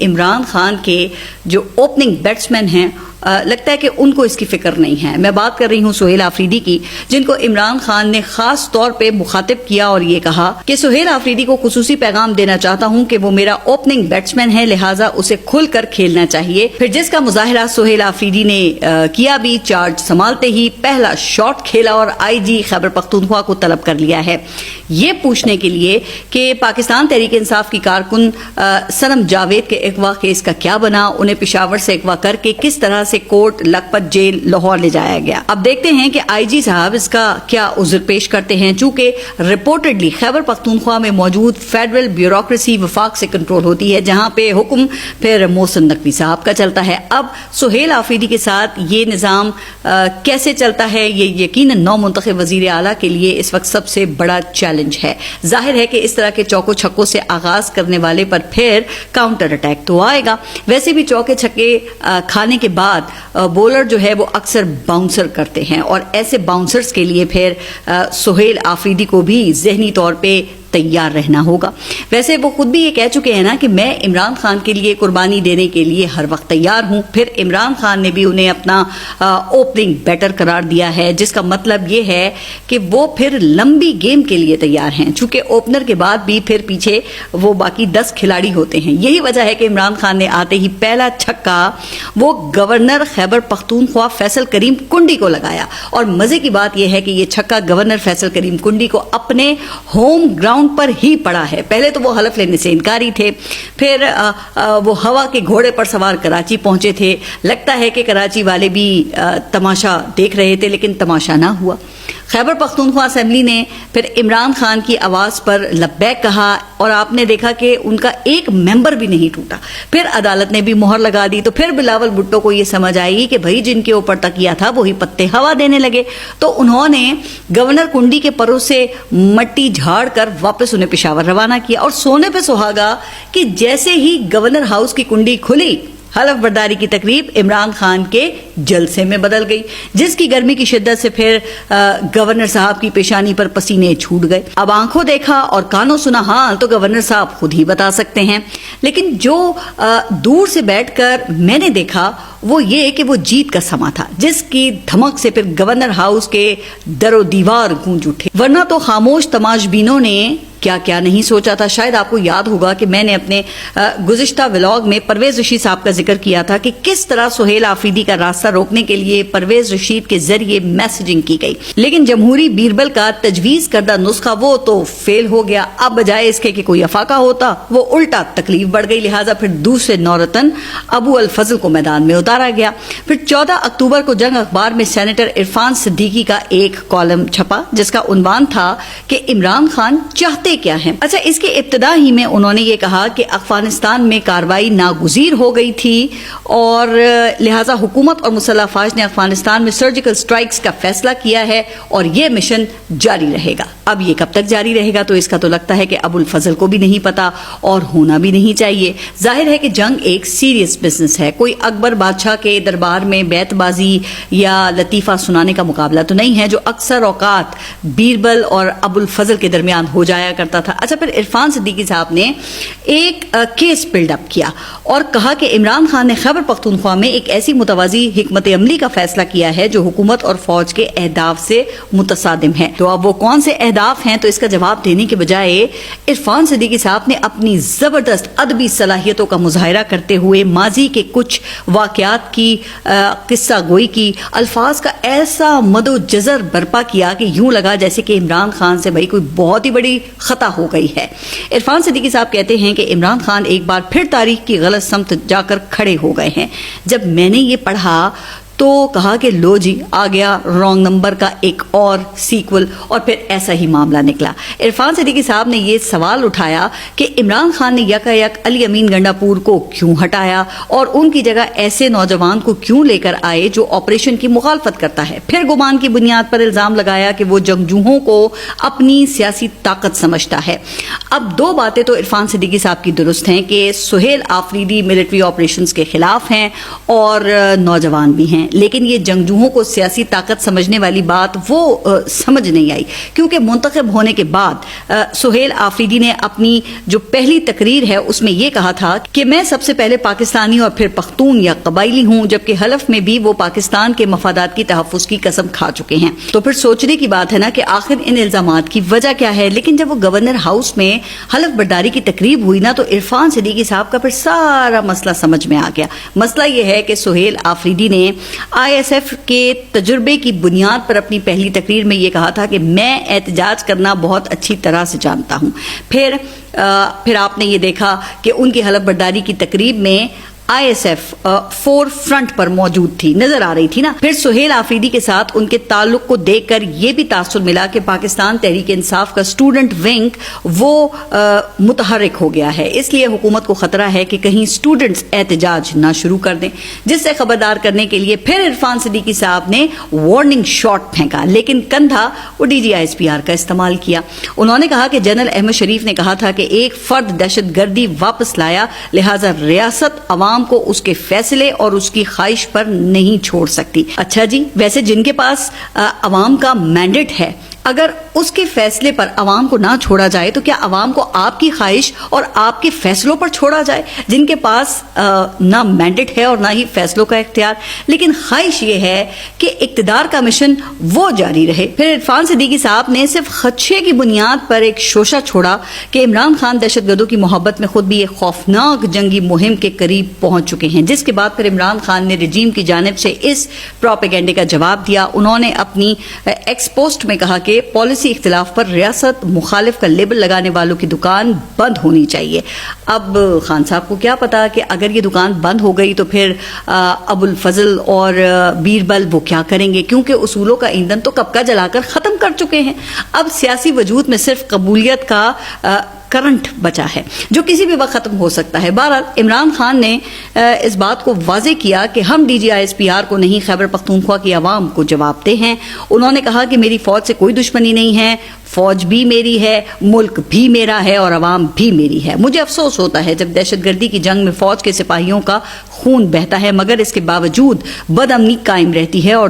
عمران خان کے جو opening batsman ہیں لگتا ہے کہ ان کو اس کی فکر نہیں ہے. میں بات کر رہی ہوں سہیل آفریدی کی، جن کو عمران خان نے خاص طور پہ مخاطب کیا اور یہ کہا کہ سہیل آفریدی کو خصوصی پیغام دینا چاہتا ہوں کہ وہ میرا اوپننگ بیٹسمین ہے، لہٰذا اسے کھل کر کھیلنا چاہیے. پھر جس کا مظاہرہ سہیل آفریدی نے کیا بھی، چارج سنبھالتے ہی پہلا شاٹ کھیلا اور آئی جی خیبر پختونخوا کو طلب کر لیا ہے، یہ پوچھنے کے لیے کہ پاکستان تحریک انصاف کی کارکن سنم جاوید کے اغوا کیس کا کیا بنا، انہیں پشاور سے اغوا کر کے کس طرح سے کوٹ لکھپت جیل لاہور لے جایا گیا. اب دیکھتے ہیں کہ آئی جی صاحب اس کا کیا عذر پیش کرتے ہیں. چونکہ رپورٹڈلی خیبر پختونخوا میں موجود فیڈرل بیوروکریسی وفاق سے کنٹرول ہوتی ہے، جہاں پہ حکم پھر محسن نقوی صاحب کا چلتا ہے. اب سہیل آفریدی کے ساتھ یہ نظام کیسے چلتا ہے، یہ یقیناً نو منتخب وزیر اعلیٰ کے لیے اس وقت سب سے بڑا چیلنج ہے. ظاہر ہے کہ اس طرح کے چوکو چھکوں سے آغاز کرنے والے پر پھر کاؤنٹر اٹیک تو آئے گا. ویسے بھی چوکے چھکے کھانے کے بعد بولر جو ہے وہ اکثر باؤنسر کرتے ہیں، اور ایسے باؤنسرز کے لیے پھر سہیل آفریدی کو بھی ذہنی طور پہ تیار رہنا ہوگا. ویسے وہ خود بھی یہ کہہ چکے ہیں نا کہ میں عمران خان کے لیے قربانی دینے کے لیے ہر وقت تیار ہوں. پھر عمران خان نے بھی انہیں اپنا اوپننگ بیٹر قرار دیا ہے، جس کا مطلب یہ ہے کہ وہ پھر لمبی گیم کے لیے تیار ہیں، چونکہ اوپنر کے بعد بھی پھر پیچھے وہ باقی 10 کھلاڑی ہوتے ہیں. یہی وجہ ہے کہ عمران خان نے آتے ہی پہلا چھکا وہ گورنر خیبر پختونخوا فیصل کریم کنڈی کو لگایا. اور مزے کی بات یہ ہے کہ یہ چھکا گورنر فیصل کریم کنڈی کو اپنے ہوم گراؤنڈ پر ہی پڑا ہے. پہلے تو وہ حلف لینے سے انکاری تھے، پھر وہ ہوا کے گھوڑے پر سوار کراچی پہنچے تھے. لگتا ہے کہ کراچی والے بھی تماشا دیکھ رہے تھے، لیکن تماشا نہ ہوا. خیبر پختونخوا اسمبلی نے پھر عمران خان کی آواز پر لبیک کہا، اور آپ نے دیکھا کہ ان کا ایک ممبر بھی نہیں ٹوٹا. پھر عدالت نے بھی مہر لگا دی. تو پھر بلاول بھٹو کو یہ سمجھ آئی کہ بھائی جن کے اوپر تکیہ تھا وہی پتے ہوا دینے لگے. تو انہوں نے گورنر کنڈی کے پروں سے مٹی جھاڑ کر واپس انہیں پشاور روانہ کیا. اور سونے پہ سہاگا کہ جیسے ہی گورنر ہاؤس کی کنڈی کھلی، حلف برداری کی تقریب عمران خان کے جلسے میں بدل گئی، جس کی گرمی کی شدت سے پھر گورنر صاحب کی پیشانی پر پسینے چھوٹ گئے. اب آنکھوں دیکھا اور کانوں سنا حال تو گورنر صاحب خود ہی بتا سکتے ہیں. لیکن جو دور سے بیٹھ کر میں نے دیکھا وہ یہ کہ وہ جیت کا سما تھا، جس کی دھمک سے پھر گورنر ہاؤس کے در و دیوار گونج اٹھے. ورنہ تو خاموش تماش بینوں نے کیا کیا نہیں سوچا تھا. شاید آپ کو یاد ہوگا کہ میں نے اپنے گزشتہ ولاگ میں پرویز رشید صاحب کا ذکر کیا تھا کہ کس طرح سہیل آفریدی کا راستہ روکنے کے لیے پرویز رشید کے ذریعے میسجنگ کی گئی، لیکن جمہوری بیربل کا تجویز کردہ نسخہ وہ تو فیل ہو گیا. اب بجائے اس کے کہ کوئی افاقہ ہوتا، وہ الٹا تکلیف بڑھ گئی. لہٰذا پھر دوسرے نورتن ابو الفضل کو میدان میں اتارا گیا. پھر 14 اکتوبر کو جنگ اخبار میں سینیٹر عرفان صدیقی کا ایک کالم چھپا، جس کا عنوان تھا کہ عمران خان چاہتے کیا ہیں. اچھا، اس کے ابتدا ہی میں انہوں نے یہ کہا کہ افغانستان میں کارروائی ناگزیر ہو گئی تھی، اور لہٰذا حکومت اور مسلح افواج نے افغانستان میں سرجیکل سٹرائکس کا فیصلہ کیا ہے اور یہ مشن جاری رہے گا. اب یہ کب تک جاری رہے گا تو اس کا تو لگتا ہے کہ ابو الفضل کو بھی نہیں پتا، اور ہونا بھی نہیں چاہیے. ظاہر ہے کہ جنگ ایک سیریس بزنس ہے، کوئی اکبر بادشاہ کے دربار میں بیت بازی یا لطیفہ سنانے کا مقابلہ تو نہیں ہے، جو اکثر اوقات بیربل اور ابو الفضل کے درمیان ہو جایا کرتا تھا. اچھا، پھر عرفان صدیقی صاحب نے ایک کیس بلڈ اپ کیا اور کہا کہ عمران خان نے خیبر پختونخوا میں ایک ایسی متوازی حکمت عملی کا فیصلہ کیا ہے جو حکومت اور فوج کے اہداف سے متصادم ہے. تو اب وہ کون سے اہداف ہیں، تو اس کا جواب دینے کے بجائے عرفان صدیقی صاحب نے اپنی زبردست ادبی صلاحیتوں کا مظاہرہ کرتے ہوئے ماضی کے کچھ واقعات کی قصہ گوئی کی، الفاظ کا ایسا مد و جزر برپا کیا کہ یوں لگا جیسے کہ عمران خان سے بھائی کوئی بہت ہی بڑی خطا ہو گئی ہے. عرفان صدیقی صاحب کہتے ہیں کہ عمران خان ایک بار پھر تاریخ کی غلط سمت جا کر کھڑے ہو گئے ہیں. جب میں نے یہ پڑھا تو کہا کہ لو جی آ گیا رانگ نمبر کا ایک اور سیکول، اور پھر ایسا ہی معاملہ نکلا. عرفان صدیقی صاحب نے یہ سوال اٹھایا کہ عمران خان نے یکا یک علی امین گنڈا پور کو کیوں ہٹایا اور ان کی جگہ ایسے نوجوان کو کیوں لے کر آئے جو آپریشن کی مخالفت کرتا ہے. پھر گمان کی بنیاد پر الزام لگایا کہ وہ جنگجوؤں کو اپنی سیاسی طاقت سمجھتا ہے. اب دو باتیں تو عرفان صدیقی صاحب کی درست ہیں کہ سہیل آفریدی ملٹری آپریشنز کے خلاف ہیں اور نوجوان بھی ہیں، لیکن یہ جنگجوؤں کو سیاسی طاقت سمجھنے والی بات وہ سمجھ نہیں آئی، کیونکہ منتخب ہونے کے بعد سہیل آفریدی نے اپنی جو پہلی تقریر ہے اس میں یہ کہا تھا کہ میں سب سے پہلے پاکستانی اور پھر پختون یا قبائلی ہوں، جبکہ حلف میں بھی وہ پاکستان کے مفادات کی تحفظ کی قسم کھا چکے ہیں۔ تو پھر سوچنے کی بات ہے نا کہ آخر ان الزامات کی وجہ کیا ہے۔ لیکن جب وہ گورنر ہاؤس میں حلف برداری کی تقریب ہوئی نا، تو عرفان صدیقی صاحب کا پھر سارا مسئلہ سمجھ میں آ گیا۔ مسئلہ یہ ہے کہ سہیل آفریدی نے ISF کے تجربے کی بنیاد پر اپنی پہلی تقریر میں یہ کہا تھا کہ میں احتجاج کرنا بہت اچھی طرح سے جانتا ہوں۔ پھر آپ نے یہ دیکھا کہ ان کی حلف برداری کی تقریب میں ISF فور فرنٹ پر موجود تھی، نظر آ رہی تھی نا۔ پھر سہیل آفریدی کے ساتھ ان کے تعلق کو دیکھ کر یہ بھی تاثر ملا کہ پاکستان تحریک انصاف کا اسٹوڈنٹ ونگ وہ متحرک ہو گیا ہے، اس لیے حکومت کو خطرہ ہے کہ کہیں اسٹوڈنٹس احتجاج نہ شروع کر دیں، جس سے خبردار کرنے کے لیے پھر عرفان صدیقی صاحب نے وارننگ شاٹ پھینکا، لیکن کندھا وہ DGISPR کا استعمال کیا۔ انہوں نے کہا کہ جنرل احمد شریف نے کہا تھا کہ ایک فرد دہشت گردی واپس لایا، لہٰذا ریاست عوام کو اس کے فیصلے اور اس کی خواہش پر نہیں چھوڑ سکتی۔ اچھا جی، ویسے جن کے پاس عوام کا مینڈیٹ ہے، اگر اس کے فیصلے پر عوام کو نہ چھوڑا جائے تو کیا عوام کو آپ کی خواہش اور آپ کے فیصلوں پر چھوڑا جائے؟ جن کے پاس نہ مینڈیٹ ہے اور نہ ہی فیصلوں کا اختیار، لیکن خواہش یہ ہے کہ اقتدار کا مشن وہ جاری رہے۔ پھر عرفان صدیقی صاحب نے صرف خدشے کی بنیاد پر ایک شوشہ چھوڑا کہ عمران خان دہشت گردوں کی محبت میں خود بھی ایک خوفناک جنگی مہم کے قریب پہنچ چکے ہیں، جس کے بعد پھر عمران خان نے رجیم کی جانب سے اس پروپیگنڈے کا جواب دیا۔ انہوں نے اپنی ایکس پوسٹ میں کہا کہ پالیسی اختلاف پر ریاست مخالف کا لیبل لگانے والوں کی دکان بند ہونی چاہیے۔ اب خان صاحب کو کیا پتا کہ اگر یہ دکان بند ہو گئی تو پھر ابو الفضل اور بیربل وہ کیا کریں گے، کیونکہ اصولوں کا ایندھن تو کب کا جلا کر ختم کر چکے ہیں۔ اب سیاسی وجود میں صرف قبولیت کا کرنٹ بچا ہے جو کسی بھی وقت ختم ہو سکتا ہے۔ بہرحال عمران خان نے اس بات کو واضح کیا کہ ہم DGISPR کو نہیں، خیبر پختونخوا کی عوام کو جواب دہ ہیں۔ انہوں نے کہا کہ میری فوج سے کوئی دشمنی نہیں ہے، فوج بھی میری ہے، ملک بھی میرا ہے اور عوام بھی میری ہے۔ مجھے افسوس ہوتا ہے جب دہشت گردی کی جنگ میں فوج کے سپاہیوں کا خون بہتا ہے، مگر اس کے باوجود بد امنی قائم رہتی ہے اور